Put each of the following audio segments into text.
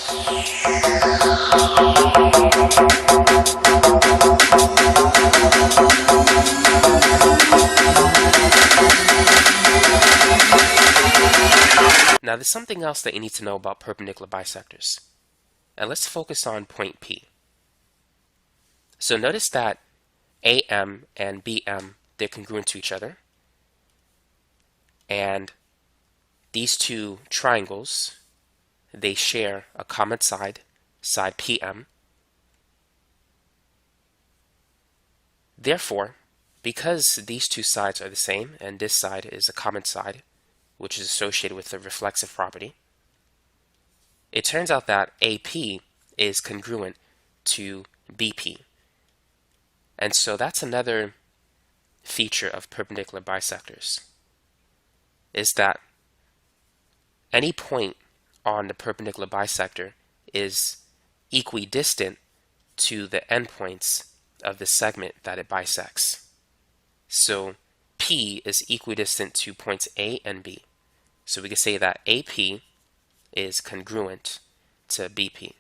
Now there's something else that you need to know about perpendicular bisectors. And let's focus on point P. So notice that AM and BM, they're congruent to each other. And these two triangles, they share a common side, side PM. Therefore, because these two sides are the same, and this side is a common side, which is associated with the reflexive property, it turns out that AP is congruent to BP. And so that's another feature of perpendicular bisectors, is that any point on the perpendicular bisector is equidistant to the endpoints of the segment that it bisects. So P is equidistant to points A and B. So we can say that AP is congruent to BP.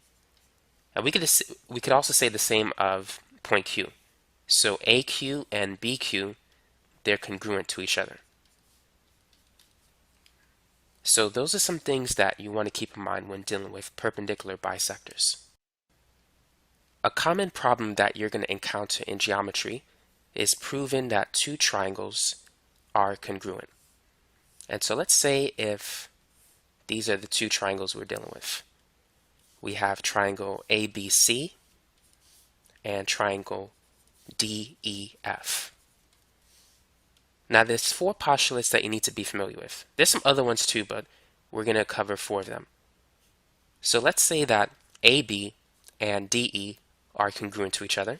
And we could also say the same of point Q. So AQ and BQ, they're congruent to each other. So those are some things that you want to keep in mind when dealing with perpendicular bisectors. A common problem that you're going to encounter in geometry is proving that two triangles are congruent. And so let's say if these are the two triangles we're dealing with. We have triangle ABC and triangle DEF. Now there's four postulates that you need to be familiar with. There's some other ones too, but we're going to cover four of them. So let's say that AB and DE are congruent to each other,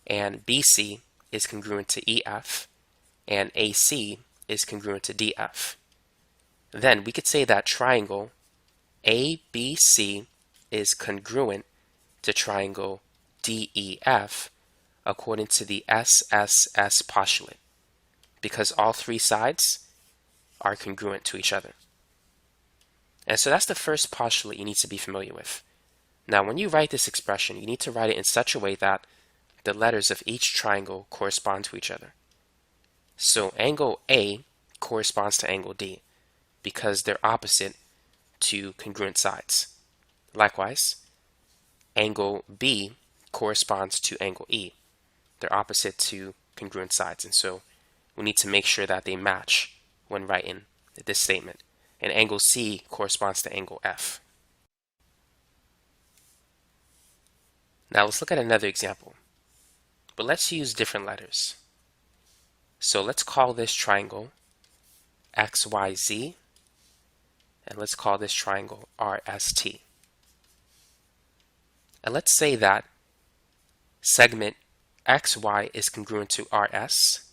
and BC is congruent to EF, and AC is congruent to DF. Then we could say that triangle ABC is congruent to triangle DEF according to the SSS postulate, because all three sides are congruent to each other. And so that's the first postulate you need to be familiar with. Now when you write this expression, you need to write it in such a way that the letters of each triangle correspond to each other. So angle A corresponds to angle D because they're opposite to congruent sides. Likewise, angle B corresponds to angle E. They're opposite to congruent sides, and so we need to make sure that they match when writing this statement. And angle C corresponds to angle F. Now let's look at another example, but let's use different letters. So let's call this triangle XYZ, and let's call this triangle RST. And let's say that segment XY is congruent to RS,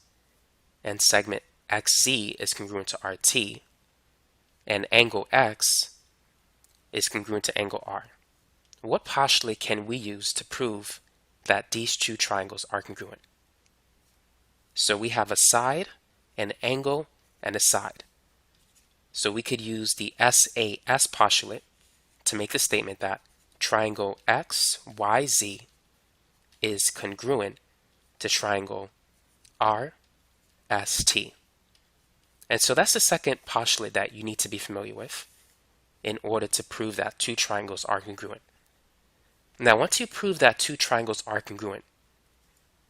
and segment XZ is congruent to RT, and angle X is congruent to angle R. What postulate can we use to prove that these two triangles are congruent? So we have a side, an angle, and a side. So we could use the SAS postulate to make the statement that triangle XYZ is congruent to triangle RST. And so that's the second postulate that you need to be familiar with in order to prove that two triangles are congruent. Now, once you prove that two triangles are congruent,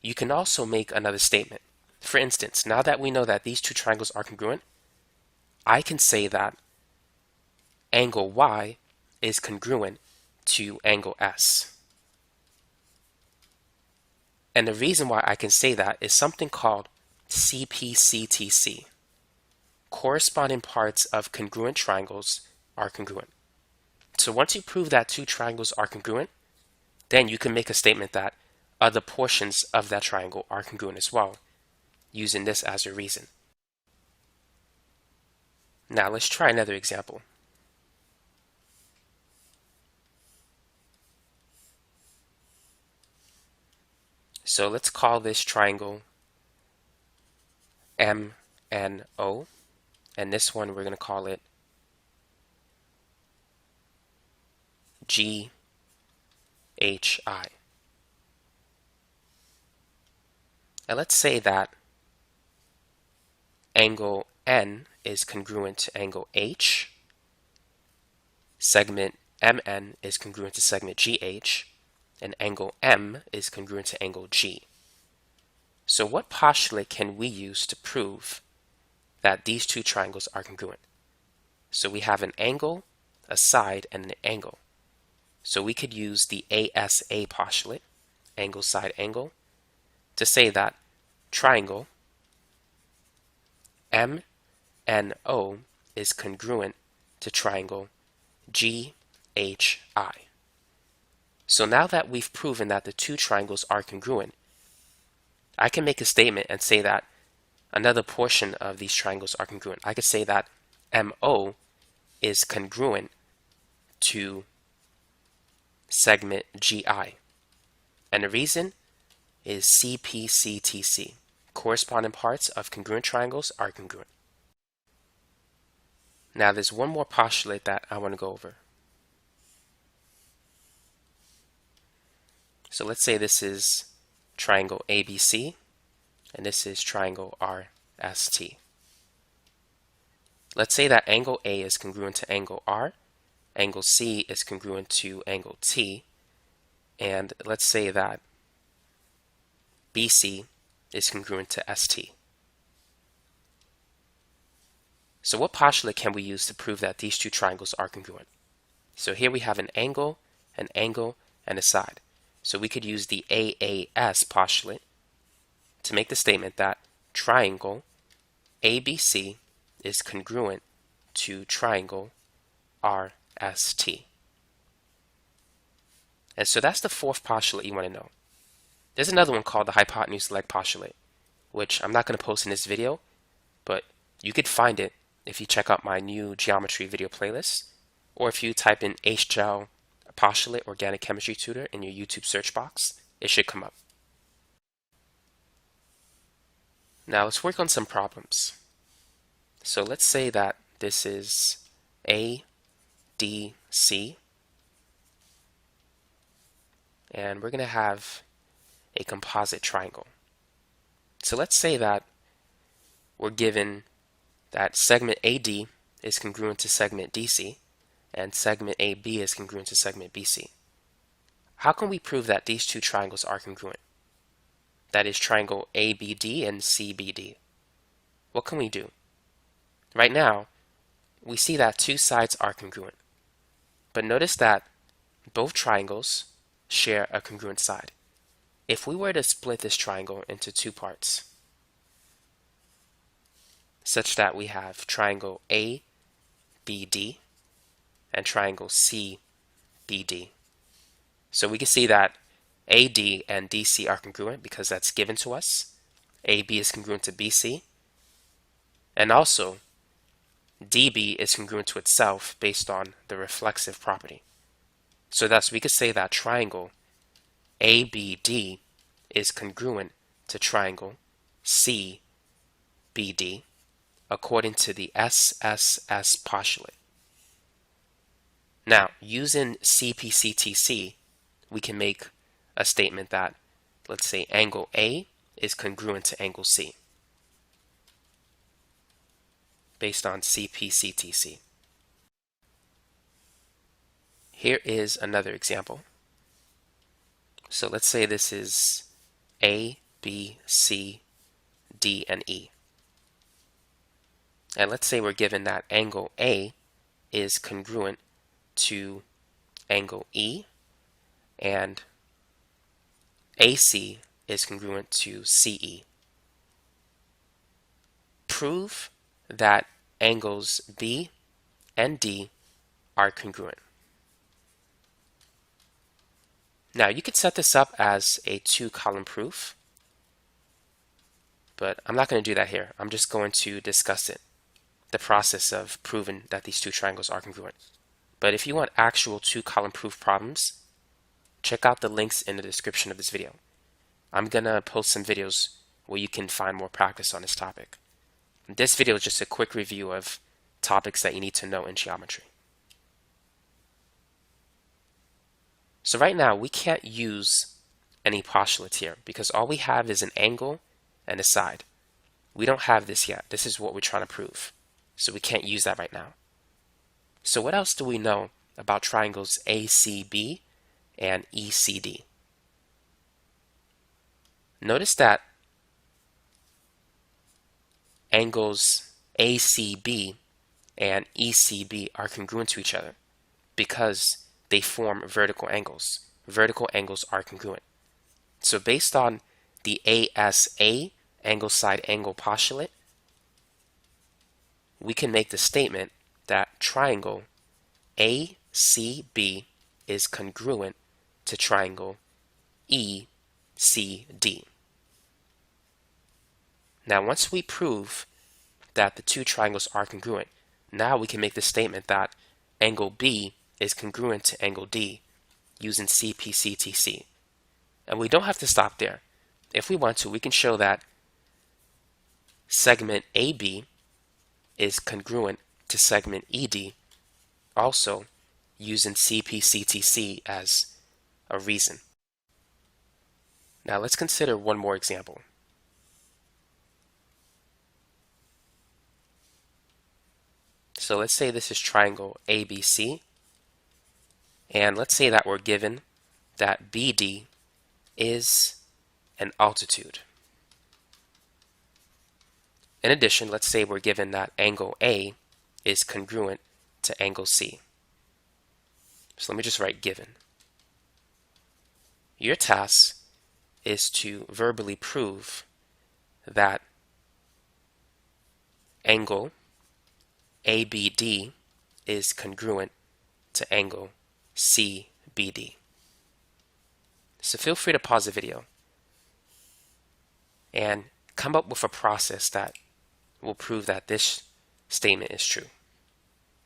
you can also make another statement. For instance, now that we know that these two triangles are congruent, I can say that angle Y is congruent to angle S. And the reason why I can say that is something called CPCTC. Corresponding parts of congruent triangles are congruent. So once you prove that two triangles are congruent, then you can make a statement that other portions of that triangle are congruent as well, using this as your reason. Now let's try another example. So let's call this triangle MNO, and this one we're going to call it GHI. And let's say that angle N is congruent to angle H, segment MN is congruent to segment GH, and angle M is congruent to angle G. So what postulate can we use to prove that these two triangles are congruent? So we have an angle, a side, and an angle. So we could use the ASA postulate, angle, side, angle, to say that triangle MNO is congruent to triangle GHI. So now that we've proven that the two triangles are congruent, I can make a statement and say that another portion of these triangles are congruent. I could say that MO is congruent to segment GI. And the reason is CPCTC. Corresponding parts of congruent triangles are congruent. Now there's one more postulate that I want to go over. So let's say this is triangle ABC and this is triangle RST. Let's say that angle A is congruent to angle R, angle C is congruent to angle T, and let's say that BC is congruent to ST. So what postulate can we use to prove that these two triangles are congruent? So here we have an angle, and a side. So we could use the AAS postulate to make the statement that triangle ABC is congruent to triangle RST. And so that's the fourth postulate you want to know. There's another one called the hypotenuse leg postulate, which I'm not going to post in this video, but you could find it if you check out my new geometry video playlist, or if you type in HGEL postulate organic chemistry tutor in your YouTube search box, it should come up. Now let's work on some problems. So let's say that this is ADC, and we're going to have a composite triangle. So let's say that we're given that segment AD is congruent to segment DC, and segment AB is congruent to segment BC. How can we prove that these two triangles are congruent? That is triangle ABD and CBD. What can we do? Right now, we see that two sides are congruent. But notice that both triangles share a congruent side. If we were to split this triangle into two parts, such that we have triangle ABD and triangle CBD. So we can see that AD and DC are congruent because that's given to us. AB is congruent to BC. And also, DB is congruent to itself based on the reflexive property. So thus we could say that triangle ABD is congruent to triangle CBD according to the SSS postulate. Now, using CPCTC, we can make a statement that, let's say, angle A is congruent to angle C based on CPCTC. Here is another example. So let's say this is A, B, C, D, and E. And let's say we're given that angle A is congruent to angle E, and AC is congruent to CE. Prove that angles B and D are congruent. Now you could set this up as a two-column proof, but I'm not going to do that here. I'm just going to discuss it, the process of proving that these two triangles are congruent. But if you want actual two-column proof problems, check out the links in the description of this video. I'm going to post some videos where you can find more practice on this topic. This video is just a quick review of topics that you need to know in geometry. So right now we can't use any postulates here because all we have is an angle and a side. We don't have this yet. This is what we're trying to prove. So we can't use that right now. So what else do we know about triangles ACB and ECD? Notice that angles ACB and ECB are congruent to each other because they form vertical angles. Vertical angles are congruent. So based on the ASA, angle side angle postulate, we can make the statement that triangle ACB is congruent to triangle ECD. Now, once we prove that the two triangles are congruent, now we can make the statement that angle B is congruent to angle D using CPCTC. And we don't have to stop there. If we want to, we can show that segment AB is congruent to segment ED, also using CPCTC as a reason. Now let's consider one more example. So let's say this is triangle ABC, and let's say that we're given that BD is an altitude. In addition, let's say we're given that angle A is congruent to angle C. So let me just write given. Your task is to verbally prove that angle ABD is congruent to angle CBD. So feel free to pause the video and come up with a process that will prove that this statement is true.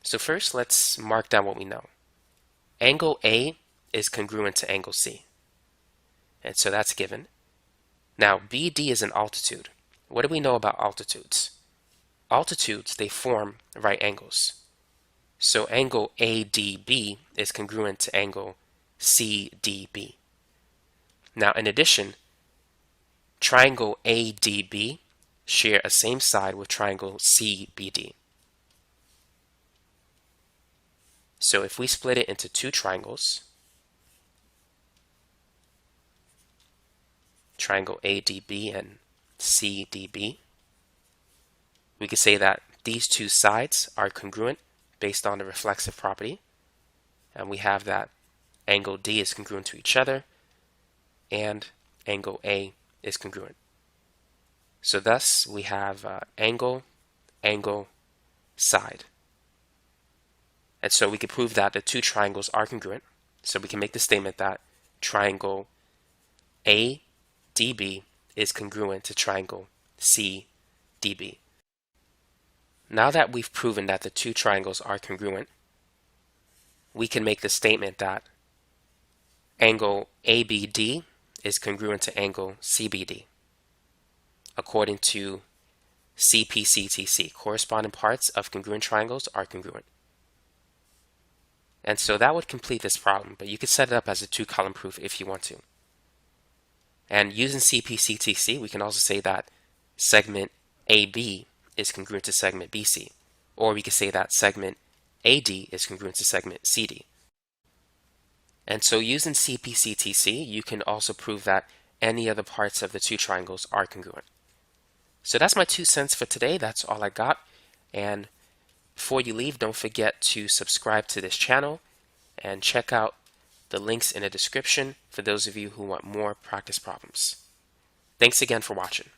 So first, let's mark down what we know. Angle A is congruent to angle C. And so that's given. Now, BD is an altitude. What do we know about altitudes? Altitudes, they form right angles. So angle ADB is congruent to angle CDB. Now, in addition, triangle ADB share a same side with triangle CBD. So if we split it into two triangles, triangle ADB and CDB, we could say that these two sides are congruent based on the reflexive property, and we have that angle D is congruent to each other and angle A is congruent. So thus we have angle, angle, side. And so we can prove that the two triangles are congruent. So we can make the statement that triangle ADB is congruent to triangle CDB. Now that we've proven that the two triangles are congruent, we can make the statement that angle ABD is congruent to angle CBD according to CPCTC. Corresponding parts of congruent triangles are congruent. And so that would complete this problem, but you could set it up as a two-column proof if you want to. And using CPCTC, we can also say that segment AB is congruent to segment BC, or we could say that segment AD is congruent to segment CD. And so using CPCTC, you can also prove that any other parts of the two triangles are congruent. So that's my 2 cents for today. That's all I got. And before you leave, don't forget to subscribe to this channel and check out the links in the description for those of you who want more practice problems. Thanks again for watching.